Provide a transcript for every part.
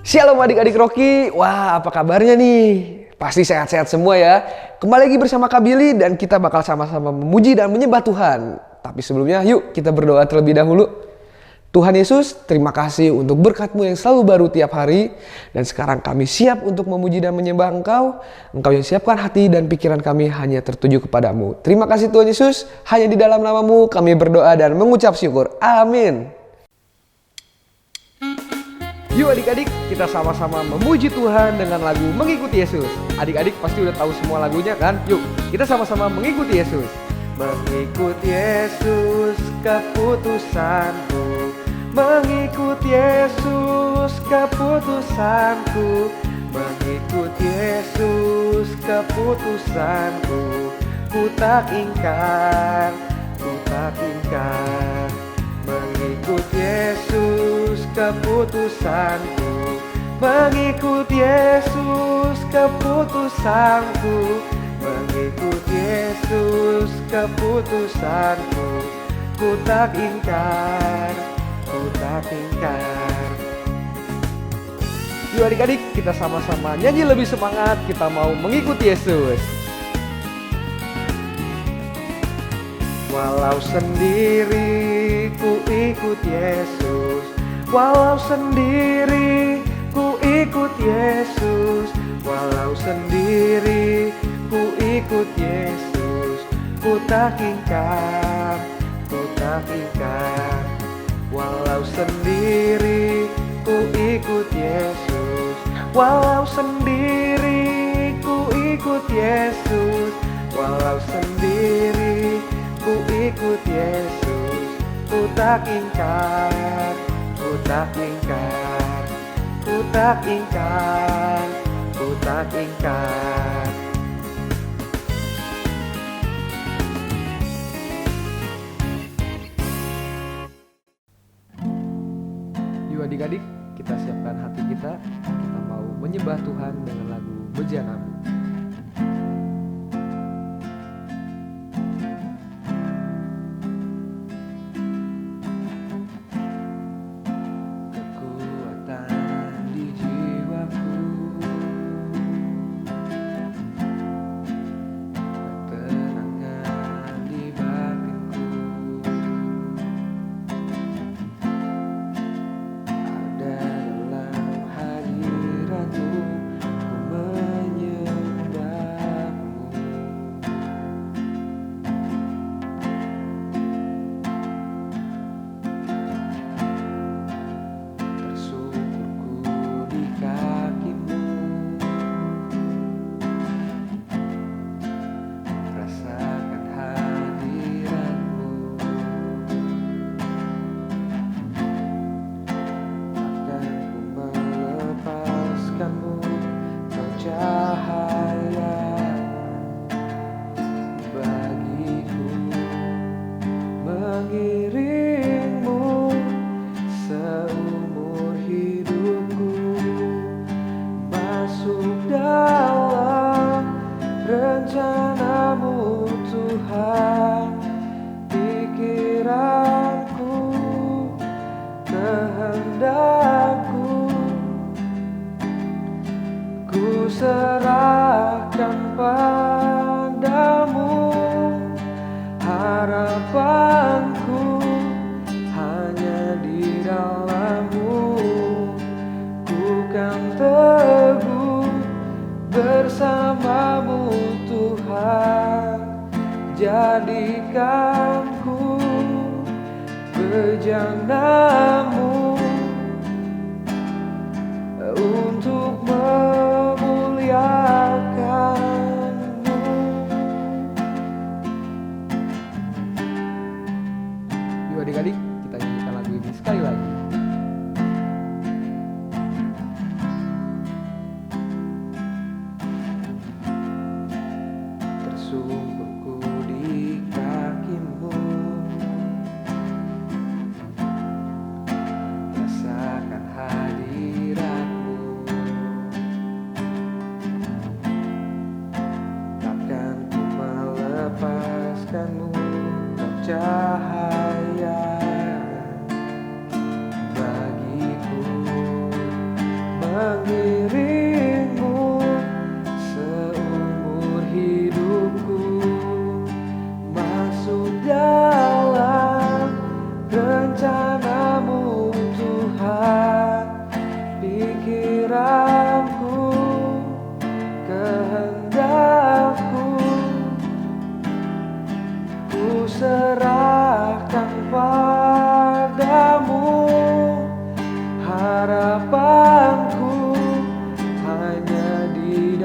Shalom adik-adik Rocky, wah apa kabarnya nih? Pasti sehat-sehat semua ya. Kembali lagi bersama Kak Billy dan kita bakal sama-sama memuji dan menyembah Tuhan. Tapi sebelumnya yuk kita berdoa terlebih dahulu. Tuhan Yesus, terima kasih untuk berkat-Mu yang selalu baru tiap hari. Dan sekarang kami siap untuk memuji dan menyembah Engkau. Engkau yang siapkan hati dan pikiran kami hanya tertuju kepadamu. Terima kasih Tuhan Yesus, hanya di dalam nama-Mu kami berdoa dan mengucap syukur. Amin. Yuk adik-adik, kita sama-sama memuji Tuhan dengan lagu Mengikuti Yesus. Adik-adik pasti udah tahu semua lagunya kan? Yuk, kita sama-sama mengikuti Yesus. Mengikuti Yesus keputusanku, mengikuti Yesus keputusanku, mengikuti Yesus keputusanku. Ku tak ingkar, ku tak ingkar. Mengikuti Yesus keputusanku, mengikuti Yesus keputusanku, mengikuti Yesus keputusanku. Ku tak ingkar, ku tak ingkar. Yuk adik-adik, kita sama-sama nyanyi lebih semangat. Kita mau mengikuti Yesus. Walau sendiri ku ikut Yesus, walau sendiri ku ikut Yesus, walau sendiri ku ikut Yesus. Ku tak ingkar, ku tak ingkar. Walau sendiri ku ikut Yesus, walau sendiri ku ikut Yesus, walau sendiri ku ikut Yesus. Ku tak ingkar, ku tak ingkar, ku tak ingkar, ku tak ingkar. Yuk adik-adik, kita siapkan hati kita. Kita mau menyembah Tuhan dengan lagu Bejanamu. Serahkan padamu harapanku, hanya di dalam-Mu ku kan teguh bersama-Mu Tuhan. Jadikanku bejana-Mu untuk memuliakan-Mu. Yuk adik-adik, kita nyanyikan lagu ini sekali lagi. Tersungkurku di kaki-Mu,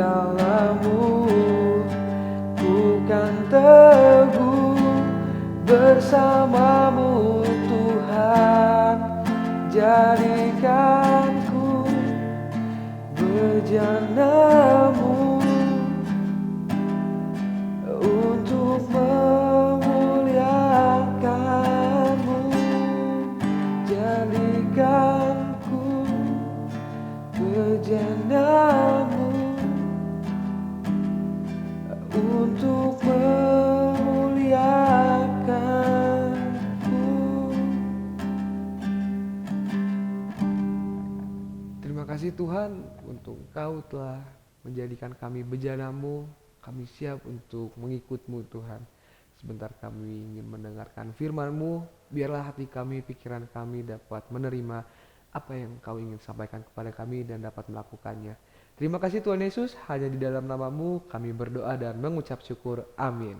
dalam-Mu. Ku kan teguh bersama-Mu Tuhan, jadikanku bejana-Mu untuk memuliakan-Mu. Jadikanku bejana-Mu untuk memuliakan-Mu. Terima kasih Tuhan untuk Engkau telah menjadikan kami bejana-Mu. Kami siap untuk mengikut-Mu Tuhan. Sebentar kami ingin mendengarkan firman-Mu. Biarlah hati kami, pikiran kami dapat menerima apa yang Engkau ingin sampaikan kepada kami dan dapat melakukannya. Terima kasih Tuhan Yesus, hanya di dalam nama-Mu kami berdoa dan mengucap syukur. Amin.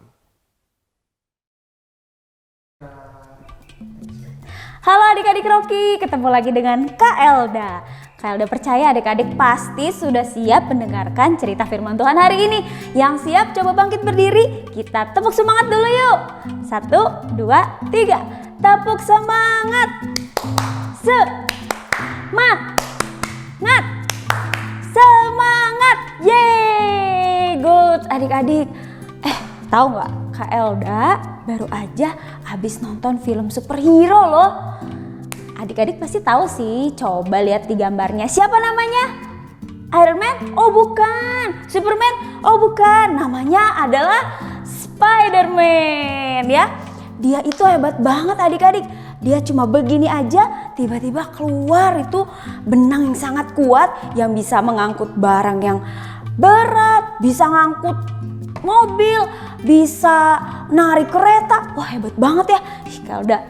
Halo adik-adik Rocky, ketemu lagi dengan Kak Elda. Kak Elda percaya adik-adik pasti sudah siap mendengarkan cerita firman Tuhan hari ini. Yang siap coba bangkit berdiri, kita tepuk semangat dulu yuk. 1, 2, 3, tepuk semangat. Semangat, yeay, good adik-adik. Tahu nggak, Kak Elda baru aja habis nonton film superhero loh. Adik-adik pasti tahu sih, coba lihat di gambarnya. Siapa namanya? Iron Man? Oh bukan. Superman? Oh bukan. Namanya adalah Spider-Man ya. Dia itu hebat banget adik-adik. Dia cuma begini aja, tiba-tiba keluar itu benang yang sangat kuat yang bisa mengangkut barang yang berat, bisa ngangkut mobil, bisa narik kereta. Wah hebat banget ya. Kalau udah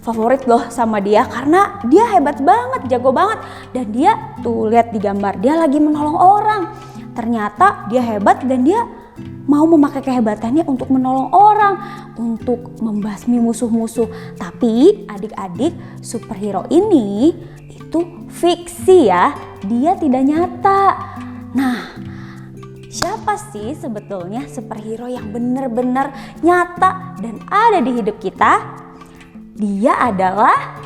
favorit loh sama dia karena dia hebat banget, jago banget. Dan dia tuh lihat di gambar, dia lagi menolong orang. Ternyata dia hebat dan dia mau memakai kehebatannya untuk menolong orang, untuk membasmi musuh-musuh. Tapi adik-adik, superhero ini itu fiksi ya, dia tidak nyata. Nah, siapa sih sebetulnya superhero yang benar-benar nyata dan ada di hidup kita? Dia adalah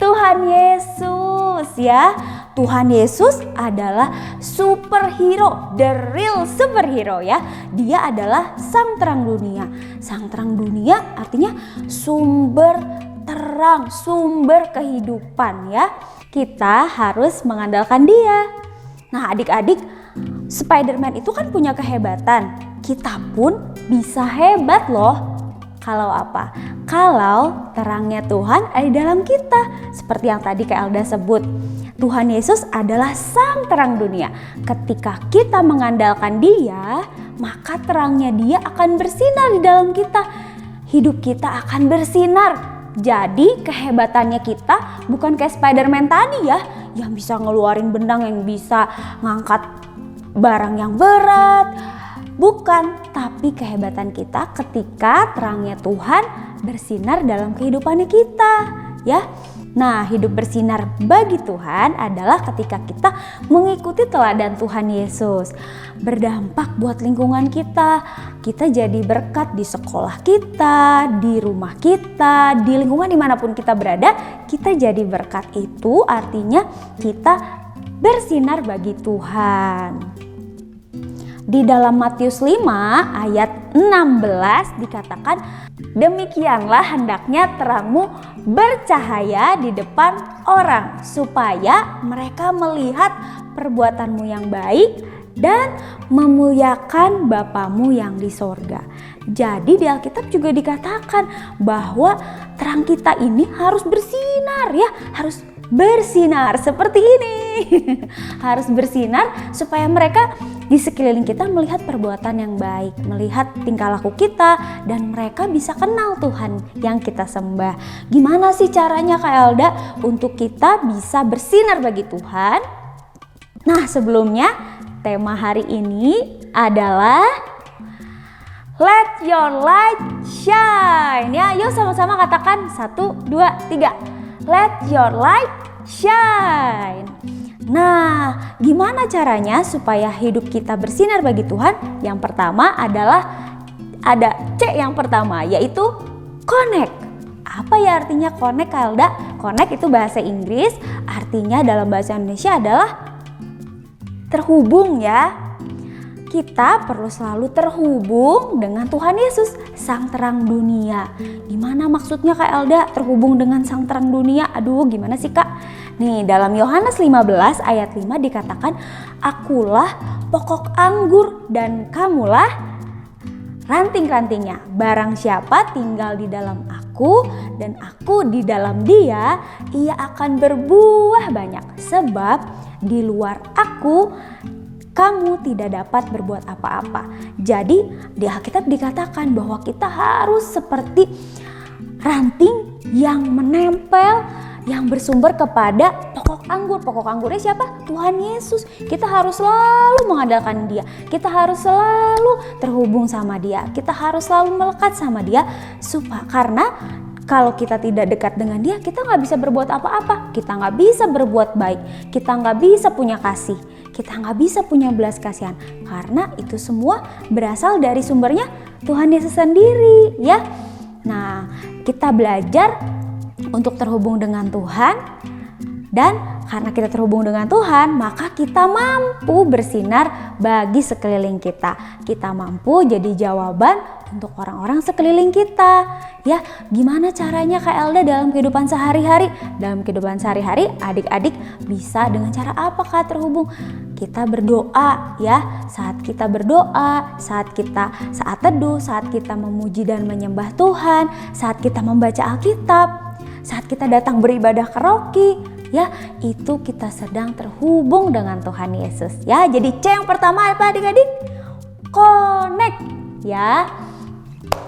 Tuhan Yesus ya. Tuhan Yesus adalah superhero, the real superhero ya. Dia adalah sang terang dunia. Sang terang dunia artinya sumber terang, sumber kehidupan ya. Kita harus mengandalkan dia. Nah adik-adik, Spider-Man itu kan punya kehebatan. Kita pun bisa hebat loh. Kalau apa? Kalau terangnya Tuhan ada di dalam kita. Seperti yang tadi Kak Elda sebut. Tuhan Yesus adalah sang terang dunia. Ketika kita mengandalkan Dia, maka terangnya Dia akan bersinar di dalam kita. Hidup kita akan bersinar. Jadi kehebatannya kita bukan kayak Spider-Man tadi ya, yang bisa ngeluarin benang, yang bisa ngangkat barang yang berat. Bukan, tapi kehebatan kita ketika terangnya Tuhan bersinar dalam kehidupannya kita ya. Nah, hidup bersinar bagi Tuhan adalah ketika kita mengikuti teladan Tuhan Yesus. Berdampak buat lingkungan kita. Kita jadi berkat di sekolah kita, di rumah kita, di lingkungan dimanapun kita berada. Kita jadi berkat, itu artinya kita bersinar bagi Tuhan. Di dalam Matius 5 ayat 16 dikatakan, demikianlah hendaknya terangmu bercahaya di depan orang, supaya mereka melihat perbuatanmu yang baik dan memuliakan Bapamu yang di sorga. Jadi di Alkitab juga dikatakan bahwa terang kita ini harus bersinar ya, harus bersinar seperti ini. Harus bersinar supaya mereka di sekeliling kita melihat perbuatan yang baik, melihat tingkah laku kita, dan mereka bisa kenal Tuhan yang kita sembah. Gimana sih caranya Kak Elda untuk kita bisa bersinar bagi Tuhan? Nah sebelumnya tema hari ini adalah Let your light shine. Ya, yuk sama-sama katakan 1, 2, 3. Let your light shine. Nah, gimana caranya supaya hidup kita bersinar bagi Tuhan? Yang pertama adalah ada C yang pertama, yaitu connect. Apa ya artinya connect, Kak Elda? Connect itu bahasa Inggris, artinya dalam bahasa Indonesia adalah terhubung ya. Kita perlu selalu terhubung dengan Tuhan Yesus, Sang Terang Dunia. Gimana maksudnya Kak Elda terhubung dengan Sang Terang Dunia? Aduh, gimana sih Kak? Nih, dalam Yohanes 15 ayat 5 dikatakan, "Akulah pokok anggur dan kamulah ranting-rantingnya. Barang siapa tinggal di dalam aku dan aku di dalam dia, ia akan berbuah banyak. Sebab di luar aku kamu tidak dapat berbuat apa-apa." Jadi di Alkitab dikatakan bahwa kita harus seperti ranting yang menempel, yang bersumber kepada pokok anggur. Pokok anggurnya siapa? Tuhan Yesus. Kita harus selalu mengandalkan Dia. Kita harus selalu terhubung sama Dia. Kita harus selalu melekat sama Dia. Karena kalau kita tidak dekat dengan Dia, kita nggak bisa berbuat apa-apa. Kita nggak bisa berbuat baik. Kita nggak bisa punya kasih. Kita nggak bisa punya belas kasihan. Karena itu semua berasal dari sumbernya Tuhan Yesus sendiri, ya. Nah, kita belajar untuk terhubung dengan Tuhan, dan karena kita terhubung dengan Tuhan, maka kita mampu bersinar bagi sekeliling kita. Kita mampu jadi jawaban untuk orang-orang sekeliling kita. Ya, gimana caranya Kak Elda dalam kehidupan sehari-hari? Dalam kehidupan sehari-hari, adik-adik bisa dengan cara apa Kak terhubung? Kita berdoa ya. Saat kita berdoa, saat teduh, saat kita memuji dan menyembah Tuhan, saat kita membaca Alkitab, saat kita datang beribadah ke Rocky, ya, itu kita sedang terhubung dengan Tuhan Yesus ya. Jadi C yang pertama apa adik-adik? Connect ya.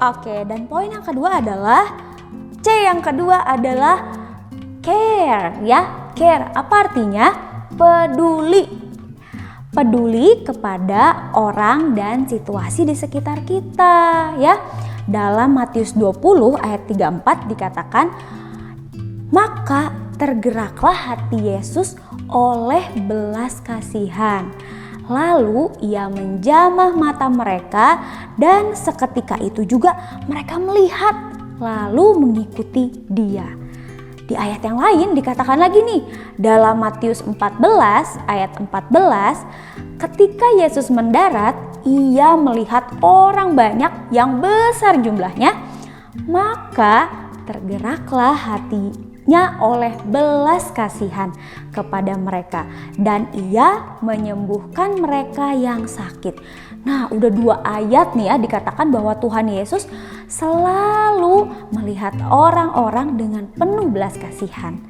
Oke, dan poin yang kedua adalah C yang kedua adalah care ya. Care apa artinya? Peduli. Peduli kepada orang dan situasi di sekitar kita ya. Dalam Matius 20 ayat 34 dikatakan, "Maka tergeraklah hati Yesus oleh belas kasihan. Lalu ia menjamah mata mereka dan seketika itu juga mereka melihat lalu mengikuti Dia." Di ayat yang lain dikatakan lagi nih, dalam Matius 14 ayat 14, ketika Yesus mendarat, ia melihat orang banyak yang besar jumlahnya, maka tergeraklah hatinya oleh belas kasihan kepada mereka dan ia menyembuhkan mereka yang sakit. Nah, udah 2 ayat nih ya dikatakan bahwa Tuhan Yesus selalu melihat orang-orang dengan penuh belas kasihan.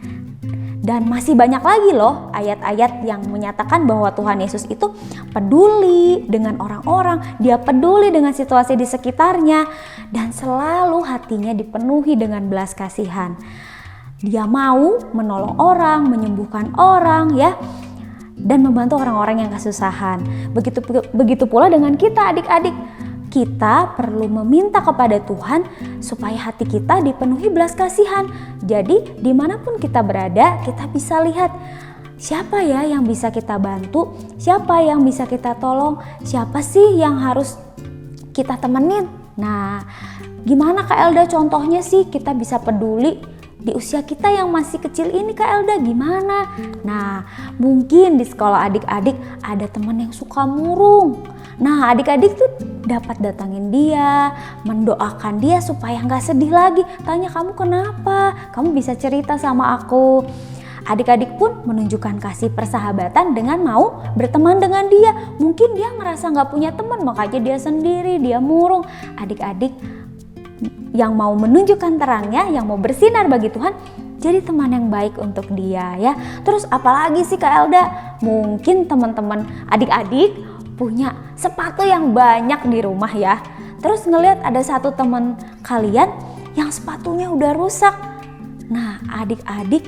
Dan masih banyak lagi loh ayat-ayat yang menyatakan bahwa Tuhan Yesus itu peduli dengan orang-orang, Dia peduli dengan situasi di sekitarnya, dan selalu hatinya dipenuhi dengan belas kasihan. Dia mau menolong orang, menyembuhkan orang ya, dan membantu orang-orang yang kesusahan. Begitu pula dengan kita adik-adik. Kita perlu meminta kepada Tuhan supaya hati kita dipenuhi belas kasihan. Jadi dimanapun kita berada, kita bisa lihat siapa ya yang bisa kita bantu, siapa yang bisa kita tolong, siapa sih yang harus kita temenin. Nah, gimana Kak Elda contohnya sih kita bisa peduli di usia kita yang masih kecil ini Kak Elda, gimana? Nah, mungkin di sekolah adik-adik ada teman yang suka murung. Nah, adik-adik tuh dapat datangin dia, mendoakan dia supaya nggak sedih lagi. Tanya, kamu kenapa? Kamu bisa cerita sama aku. Adik-adik pun menunjukkan kasih persahabatan dengan mau berteman dengan dia. Mungkin dia merasa nggak punya teman, makanya dia sendiri, dia murung. Adik-adik yang mau menunjukkan terangnya, yang mau bersinar bagi Tuhan, jadi teman yang baik untuk dia ya. Terus apalagi sih Kak Elda? Mungkin teman-teman adik-adik punya sepatu yang banyak di rumah ya. Terus ngelihat ada satu teman kalian yang sepatunya udah rusak. Nah, adik-adik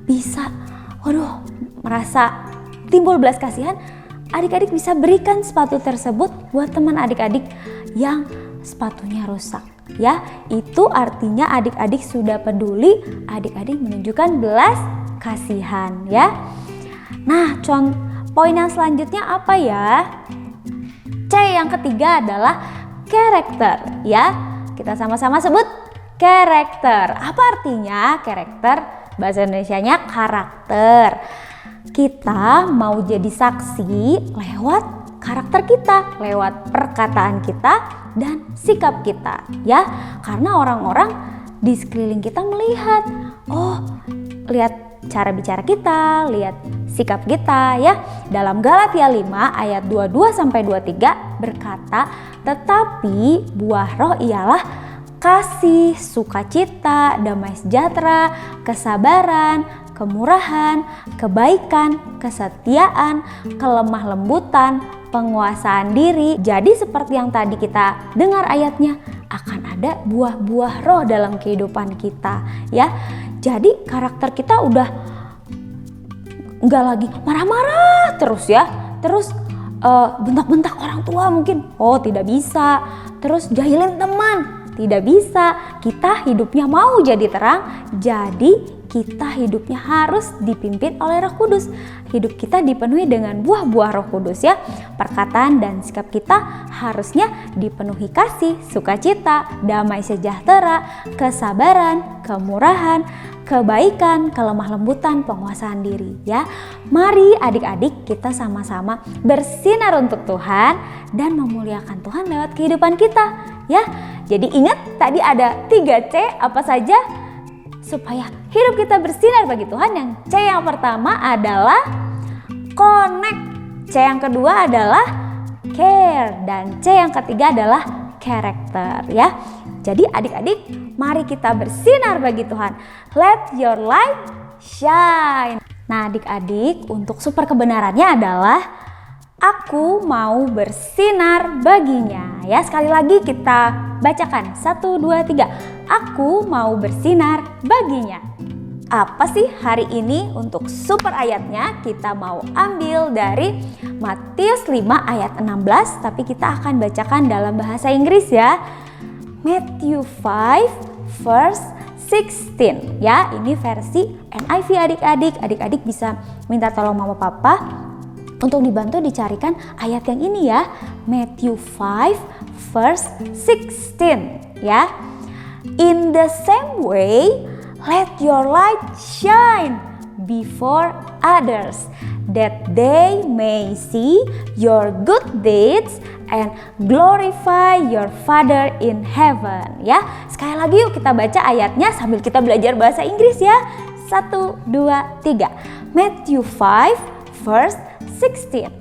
bisa merasa timbul belas kasihan. Adik-adik bisa berikan sepatu tersebut buat teman adik-adik yang sepatunya rusak. Ya, itu artinya adik-adik sudah peduli, adik-adik menunjukkan belas kasihan ya. Nah, poin yang selanjutnya apa ya? C yang ketiga adalah karakter ya. Kita sama-sama sebut karakter. Apa artinya karakter? Bahasa Indonesianya karakter. Kita mau jadi saksi lewat karakter kita, lewat perkataan kita dan sikap kita ya. Karena orang-orang di sekeliling kita melihat, oh, lihat cara bicara kita, lihat sikap kita ya. Dalam Galatia 5 ayat 22 sampai 23 berkata, "Tetapi buah roh ialah kasih, sukacita, damai sejahtera, kesabaran, kemurahan, kebaikan, kesetiaan, kelemah lembutan, penguasaan diri." Jadi seperti yang tadi kita dengar ayatnya, akan ada buah-buah roh dalam kehidupan kita ya. Jadi karakter kita udah nggak lagi marah-marah terus ya. Terus bentak-bentak orang tua mungkin, oh tidak bisa. Terus jahilin teman, tidak bisa. Kita hidupnya mau jadi terang, jadi kita hidupnya harus dipimpin oleh Roh Kudus. Hidup kita dipenuhi dengan buah-buah Roh Kudus ya. Perkataan dan sikap kita harusnya dipenuhi kasih, sukacita, damai sejahtera, kesabaran, kemurahan, kebaikan, kelemah lembutan, penguasaan diri ya. Mari adik-adik kita sama-sama bersinar untuk Tuhan dan memuliakan Tuhan lewat kehidupan kita ya. Jadi ingat tadi ada 3C apa saja supaya hidup kita bersinar bagi Tuhan. Yang C yang pertama adalah connect, C yang kedua adalah care, dan C yang ketiga adalah character ya. Jadi adik-adik, mari kita bersinar bagi Tuhan. Let your light shine. Nah adik-adik, untuk super kebenarannya adalah aku mau bersinar baginya ya. Sekali lagi kita bacakan 1, 2, 3. Aku mau bersinar baginya. Apa sih hari ini untuk super ayatnya? Kita mau ambil dari Matius 5 ayat 16, tapi kita akan bacakan dalam bahasa Inggris ya. Matthew 5 verse 16 ya. Ini versi NIV adik-adik. Adik-adik bisa minta tolong mama papa untuk dibantu dicarikan ayat yang ini ya. Matthew 5 verse 16 ya. In the same way, let your light shine before others, that they may see your good deeds and glorify your Father in heaven ya. Sekali lagi yuk kita baca ayatnya sambil kita belajar bahasa Inggris ya. 1, 2, 3. Matthew 5 verse 16.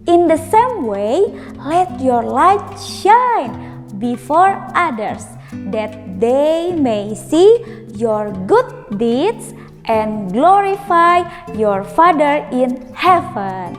In the same way, let your light shine before others, that they may see your good deeds and glorify your Father in heaven.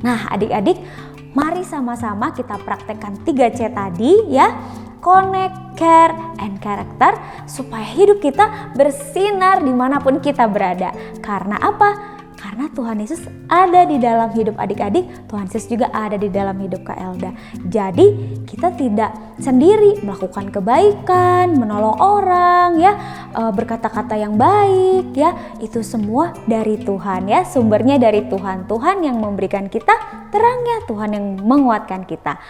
Nah adik-adik, mari sama-sama kita praktekkan 3C tadi ya. Connect, care, and character, supaya hidup kita bersinar dimanapun kita berada. Karena apa? Karena Tuhan Yesus ada di dalam hidup adik-adik, Tuhan Yesus juga ada di dalam hidup Kak Elda. Jadi kita tidak sendiri melakukan kebaikan, menolong orang ya, berkata-kata yang baik ya, itu semua dari Tuhan ya, sumbernya dari Tuhan. Tuhan yang memberikan kita terangnya, Tuhan yang menguatkan kita.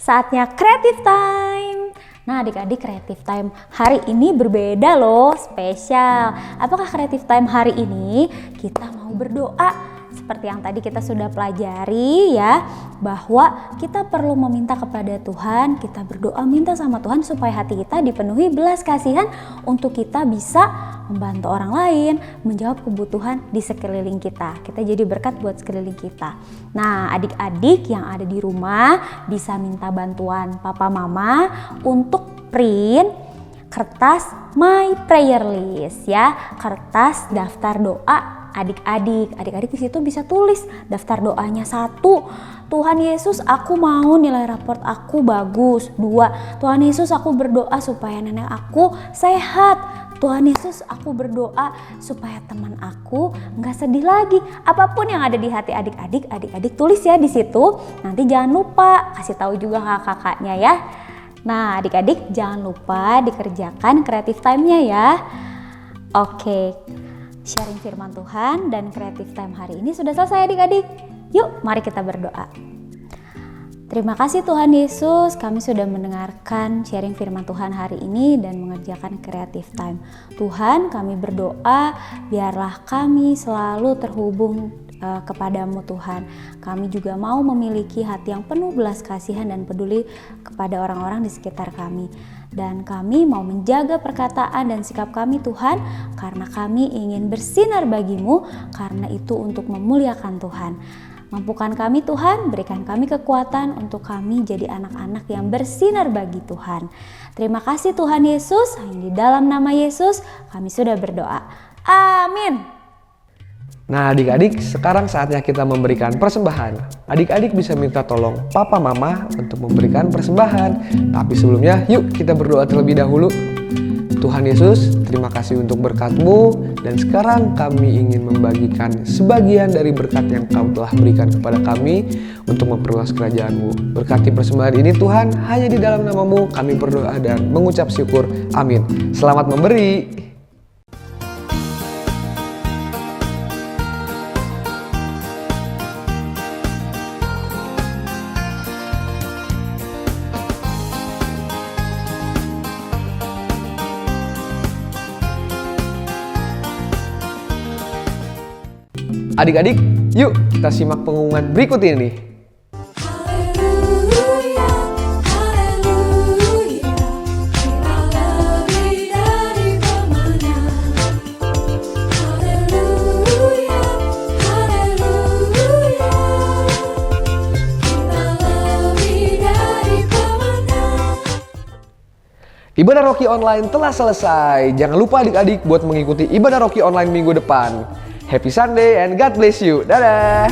Saatnya creative time. Nah adik-adik, creative time hari ini berbeda loh, spesial. Apakah creative time hari ini? Kita mau berdoa. Seperti yang tadi kita sudah pelajari ya, bahwa kita perlu meminta kepada Tuhan, kita berdoa minta sama Tuhan supaya hati kita dipenuhi belas kasihan untuk kita bisa membantu orang lain, menjawab kebutuhan di sekeliling kita. Kita jadi berkat buat sekeliling kita. Nah adik-adik yang ada di rumah bisa minta bantuan papa mama untuk print kertas my prayer list ya, kertas daftar doa adik-adik di situ bisa tulis daftar doanya. 1, Tuhan Yesus aku mau nilai raport aku bagus. 2, Tuhan Yesus aku berdoa supaya nenek aku sehat. Tuhan Yesus aku berdoa supaya teman aku nggak sedih lagi. Apapun yang ada di hati adik-adik tulis ya di situ. Nanti jangan lupa kasih tahu juga kakak-kakaknya ya. Nah, adik-adik jangan lupa dikerjakan creative time-nya ya. Oke, sharing firman Tuhan dan creative time hari ini sudah selesai adik-adik. Yuk, mari kita berdoa. Terima kasih Tuhan Yesus, kami sudah mendengarkan sharing firman Tuhan hari ini dan mengerjakan creative time. Tuhan, kami berdoa biarlah kami selalu terhubung kepadamu Tuhan. Kami juga mau memiliki hati yang penuh belas kasihan dan peduli kepada orang-orang di sekitar kami. Dan kami mau menjaga perkataan dan sikap kami Tuhan, karena kami ingin bersinar bagimu, karena itu untuk memuliakan Tuhan. Mampukan kami Tuhan, berikan kami kekuatan untuk kami jadi anak-anak yang bersinar bagi Tuhan. Terima kasih Tuhan Yesus, hanya di dalam nama Yesus kami sudah berdoa. Amin. Nah adik-adik, sekarang saatnya kita memberikan persembahan. Adik-adik bisa minta tolong papa mama untuk memberikan persembahan. Tapi sebelumnya yuk kita berdoa terlebih dahulu. Tuhan Yesus, terima kasih untuk berkat-Mu, dan sekarang kami ingin membagikan sebagian dari berkat yang Kau telah berikan kepada kami untuk memperluas kerajaan-Mu. Berkati persembahan ini Tuhan, hanya di dalam nama-Mu kami berdoa dan mengucap syukur. Amin. Selamat memberi. Adik-adik, yuk kita simak pengumuman berikut ini. Haleluya, haleluya, kita lebih dari pemenang. Haleluya, haleluya, kita lebih dari pemenang. Ibadah Rocky Online telah selesai. Jangan lupa adik-adik buat mengikuti Ibadah Rocky Online minggu depan. Happy Sunday and God bless you. Dadah.